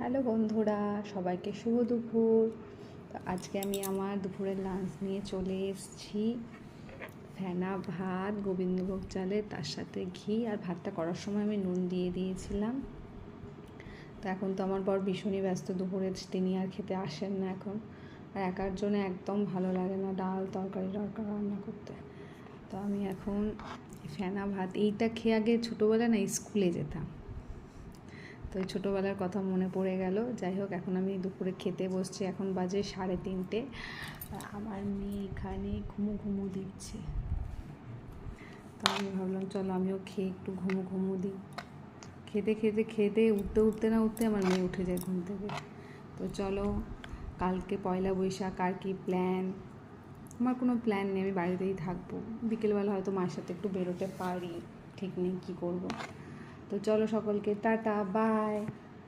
Hello বন্ধুরা, সবাইকে শুভ দুপুর। তো আজকে আমি আমার দুপুরের লাঞ্চ নিয়ে চলে এসেছি। ফেনা ভাত, গোবিন্দভোগ চালে, তার সাথে ঘি, আর ভাতটা করার সময় আমি নুন দিয়ে দিয়েছিলাম। তো এখন তো আমার বর ভীষণই ব্যস্ত, দুপুরে তিনি আর খেতে আসেন না এখন। আর একার জন্য একদম ভালো লাগে না ডাল তরকারি রান্না করতে। তো আমি এখন ফেনা ভাত এইটা খেয়ে আগে ছোটোবেলায় না স্কুলে যেতাম, তো ওই ছোটোবেলার কথা মনে পড়ে গেল। যাই হোক, এখন আমি দুপুরে খেতে বসছি, এখন বাজে 3:30। আমার মেয়ে এখানে ঘুমু দিচ্ছে। তো আমি ভাবলাম চলো আমিও খেয়ে একটু ঘুমু দিই। খেতে উঠতে আমার মেয়ে উঠে যায় ঘুম থেকে। তো চলো, কালকে পয়লা বৈশাখ, আর কি প্ল্যান? আমার কোনো প্ল্যান নেই, আমি বাড়িতেই থাকবো। বিকেলবেলা হয়তো মায়ের সাথে একটু বেরোতে পারি, ঠিক নেই কী করব। তো চলো সকলকে টাটা, বাই।